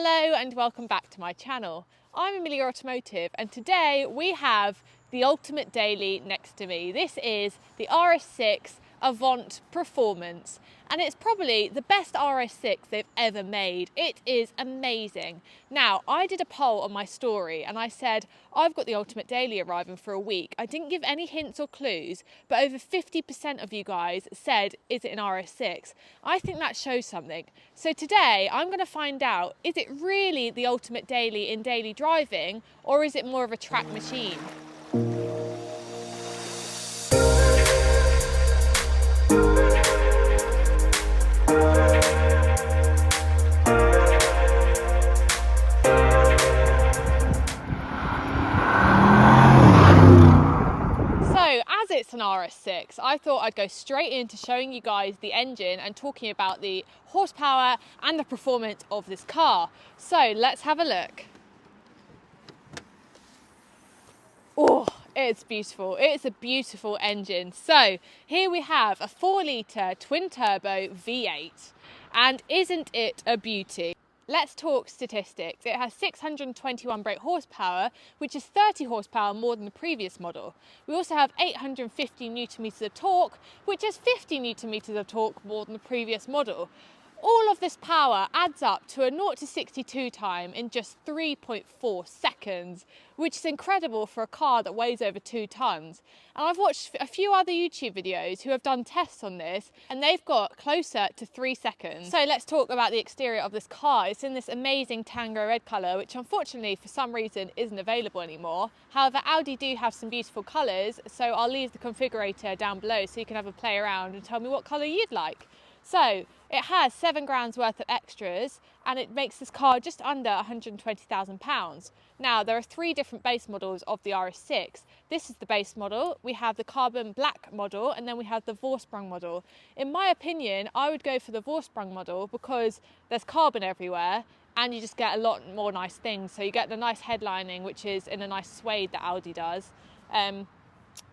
Hello and welcome back to my channel. I'm Amelia Automotive and today we have the ultimate daily next to me. This is the RS6 Avant Performance and it's probably the best RS6 they've ever made. It is amazing. Now, I did a poll on my story and I said, I've got the ultimate daily arriving for a week. I didn't give any hints or clues, but over 50% of you guys said, is it an RS6? I think that shows something. So today I'm going to find out, is it really the ultimate daily in daily driving or is it more of a track machine? It's an RS6, I thought I'd go straight into showing you guys the engine and talking about the horsepower and the performance of this car. So let's have a look. Oh, it's beautiful. It's a beautiful engine. So here we have a 4-litre twin-turbo V8 and isn't it a beauty? Let's talk statistics. It has 621 brake horsepower, which is 30 horsepower more than the previous model. We also have 850 newton meters of torque, which is 50 newton meters of torque more than the previous model. All of this power adds up to a 0 to 62 time in just 3.4 seconds, which is incredible for a car that weighs over 2 tons. And I've watched a few other YouTube videos who have done tests on this and they've got closer to 3 seconds. So let's talk about the exterior of this car. It's in this amazing Tango red colour, which unfortunately for some reason isn't available anymore. However, Audi do have some beautiful colours, so I'll leave the configurator down below so you can have a play around and tell me what colour you'd like. So it has 7 grand's worth of extras and it makes this car just under £120,000. Now there are 3 different base models of the RS6. This is the base model, we have the carbon black model and then we have the Vorsprung model. In my opinion, I would go for the Vorsprung model because there's carbon everywhere and you just get a lot more nice things. So you get the nice headlining, which is in a nice suede that Audi does.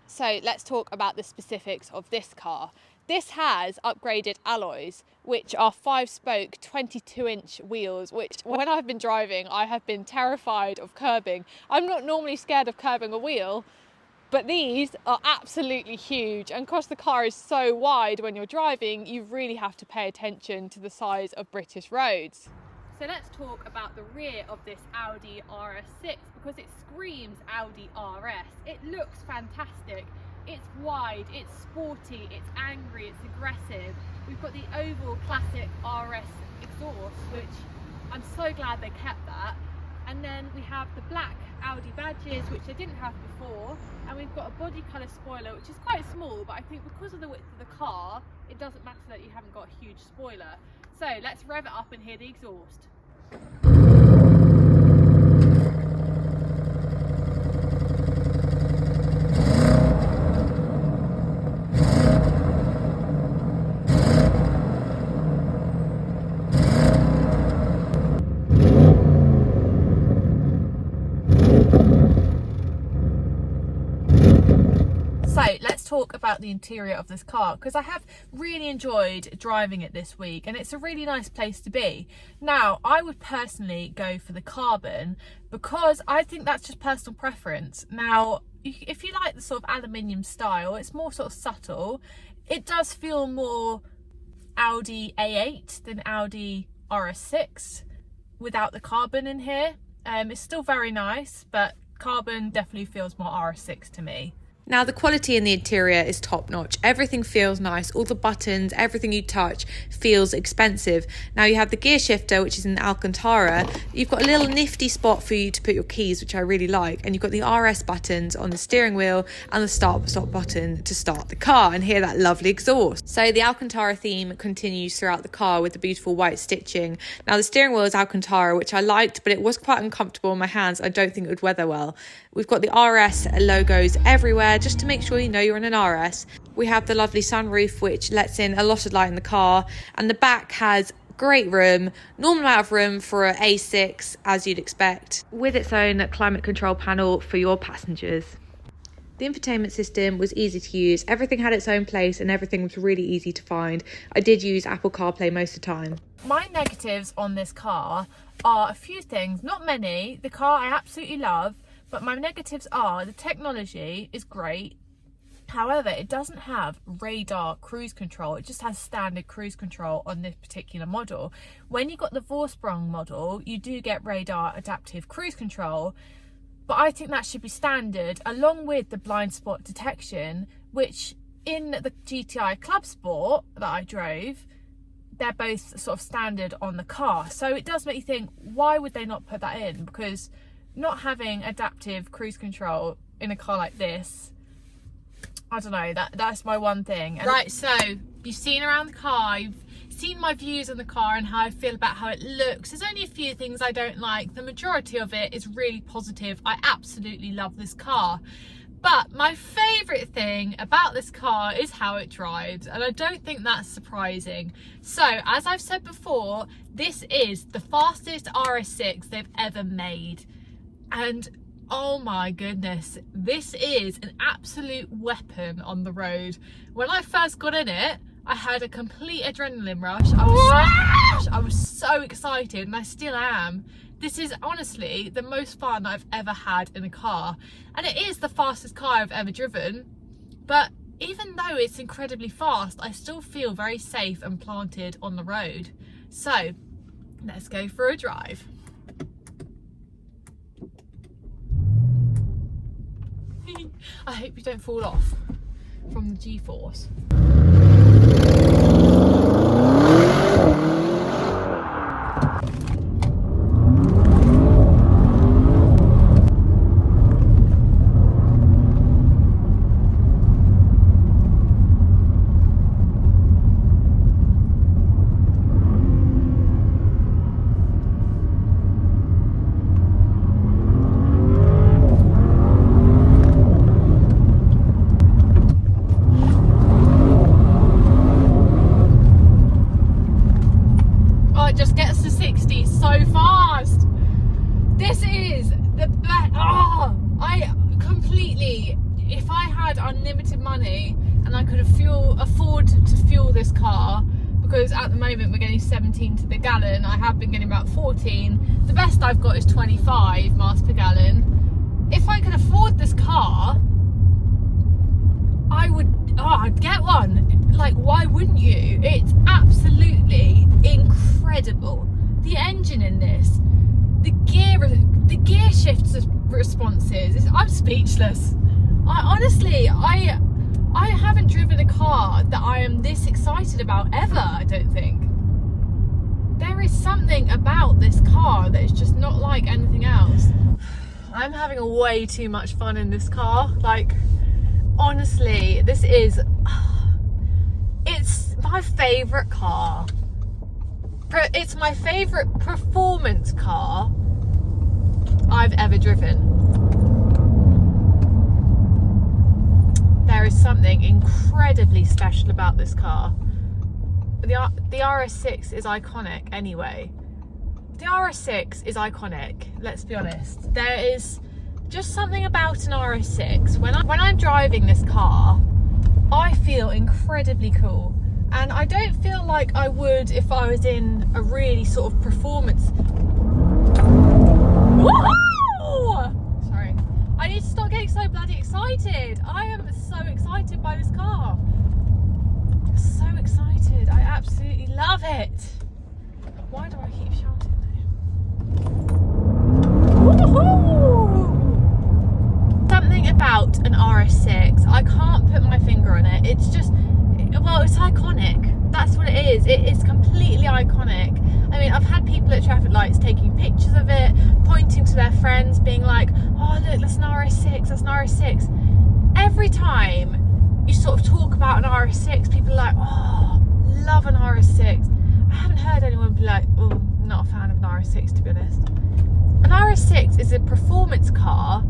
So let's talk about the specifics of this car. This has upgraded alloys, which are 5-spoke 22-inch wheels, which when I've been driving, I have been terrified of curbing. I'm not normally scared of curbing a wheel, but these are absolutely huge. And because the car is so wide when you're driving, you really have to pay attention to the size of British roads. So let's talk about the rear of this Audi RS6 because it screams Audi RS. It looks fantastic. It's wide, it's sporty, it's angry, it's aggressive. We've got the oval classic RS exhaust, which I'm so glad they kept that. And then we have the black Audi badges, which they didn't have before. And we've got a body colour spoiler, which is quite small, but I think because of the width of the car, it doesn't matter that you haven't got a huge spoiler. So let's rev it up and hear the exhaust. So let's talk about the interior of this car because I have really enjoyed driving it this week and it's a really nice place to be. Now, I would personally go for the carbon because I think that's just personal preference. Now, if you like the sort of aluminium style, it's more sort of subtle. It does feel more Audi A8 than Audi RS6 without the carbon in here. It's still very nice, but carbon definitely feels more RS6 to me. Now the quality in the interior is top notch. Everything feels nice. All the buttons, everything you touch feels expensive. Now you have the gear shifter, which is in Alcantara. You've got a little nifty spot for you to put your keys, which I really like. And you've got the RS buttons on the steering wheel and the start-stop button to start the car and hear that lovely exhaust. So the Alcantara theme continues throughout the car with the beautiful white stitching. Now the steering wheel is Alcantara, which I liked, but it was quite uncomfortable on my hands. I don't think it would weather well. We've got the RS logos everywhere just to make sure you know you're in an RS. We have the lovely sunroof, which lets in a lot of light in the car, and the back has great room, normal amount of room for an A6 as you'd expect, with its own climate control panel for your passengers. The infotainment system was easy to use, everything had its own place and everything was really easy to find. I did use Apple CarPlay most of the time. My negatives on this car are a few things, not many. The car I absolutely love, but my negatives are the technology is great. However, it doesn't have radar cruise control. It just has standard cruise control on this particular model. When you got the Vorsprung model, you do get radar adaptive cruise control, but I think that should be standard along with the blind spot detection, which in the GTI Club Sport that I drove, they're both sort of standard on the car. So it does make you think, why would they not put that in? Because not having adaptive cruise control in a car like this, I don't know, that's my one thing. Right, so you've seen around the car, you've seen my views on the car and how I feel about how it looks. There's only a few things I don't like. The majority of it is really positive. I absolutely love this car. But my favourite thing about this car is how it drives, and I don't think that's surprising. So, as I've said before, this is the fastest RS6 they've ever made. And oh my goodness, this is an absolute weapon on the road. When I first got in it, I had a complete adrenaline rush. I was so excited, and I still am. This is honestly the most fun I've ever had in a car, and it is the fastest car I've ever driven. But even though it's incredibly fast, I still feel very safe and planted on the road. So let's go for a drive. I hope you don't fall off from the G-force. Just gets to 60 so fast. This is the best. Oh, I completely, if I had unlimited money and I could afford to fuel this car, because at the moment we're getting 17 to the gallon, I have been getting about 14. The best I've got is 25 miles per gallon. If I could afford this car, I'd get one. Like, why wouldn't you? It's absolutely incredible. The engine in this, the gear shift responses, I'm speechless. I haven't driven a car that I am this excited about ever, I don't think. There is something about this car that is just not like anything else. I'm having way too much fun in this car. Like, honestly, this is, it's my favourite car. It's my favourite performance car I've ever driven. There is something incredibly special about this car. The RS6 is iconic anyway. The RS6 is iconic, let's be honest. There is just something about an RS6. When I'm driving this car, I feel incredibly cool. And I don't feel like I would if I was in a really sort of performance. Woohoo! Sorry. I need to stop getting so bloody excited. I am so excited by this car. So excited. I absolutely love it. Why do I keep shouting though? Woohoo! Something about an RS6, I can't put my finger on it. It's just, well, it's iconic. That's what it is. It is completely iconic. I mean, I've had people at traffic lights taking pictures of it, pointing to their friends, being like, oh look, that's an RS6, that's an RS6. Every time you sort of talk about an RS6, people are like, oh, love an RS6. I haven't heard anyone be like, oh, not a fan of an RS6, to be honest. An RS6 is a performance car.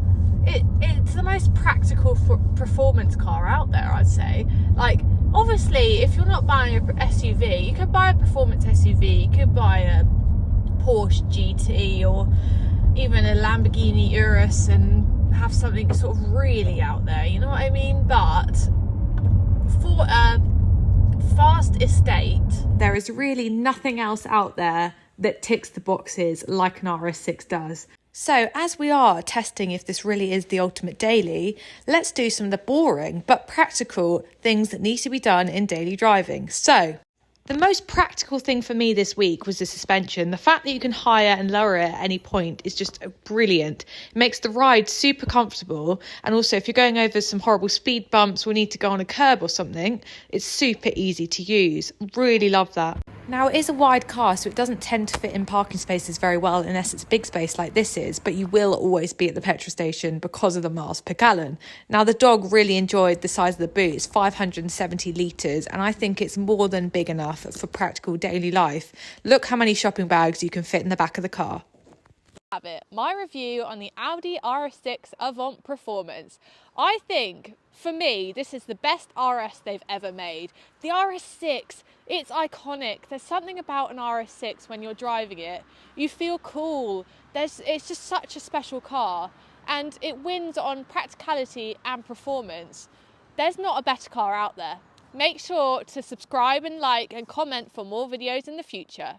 It's the most practical performance car out there, I'd say. Like, obviously, if you're not buying an SUV, you could buy a performance SUV, you could buy a Porsche GT or even a Lamborghini Urus and have something sort of really out there, you know what I mean? But for a fast estate, there is really nothing else out there that ticks the boxes like an RS6 does. So as we are testing if this really is the ultimate daily, let's do some of the boring but practical things that need to be done in daily driving. So the most practical thing for me this week was the suspension. The fact that you can higher and lower it at any point is just brilliant. It makes the ride super comfortable. And also if you're going over some horrible speed bumps or need to go on a curb or something, it's super easy to use. Really love that. Now, it is a wide car, so it doesn't tend to fit in parking spaces very well unless it's a big space like this is, but you will always be at the petrol station because of the miles per gallon. Now, the dog really enjoyed the size of the boot. It's 570 litres, and I think it's more than big enough for practical daily life. Look how many shopping bags you can fit in the back of the car. Have it. My review on the Audi RS6 Avant Performance. I think, for me, this is the best RS they've ever made. The RS6, it's iconic. There's something about an RS6 when you're driving it. You feel cool. It's just such a special car, and it wins on practicality and performance. There's not a better car out there. Make sure to subscribe and like and comment for more videos in the future.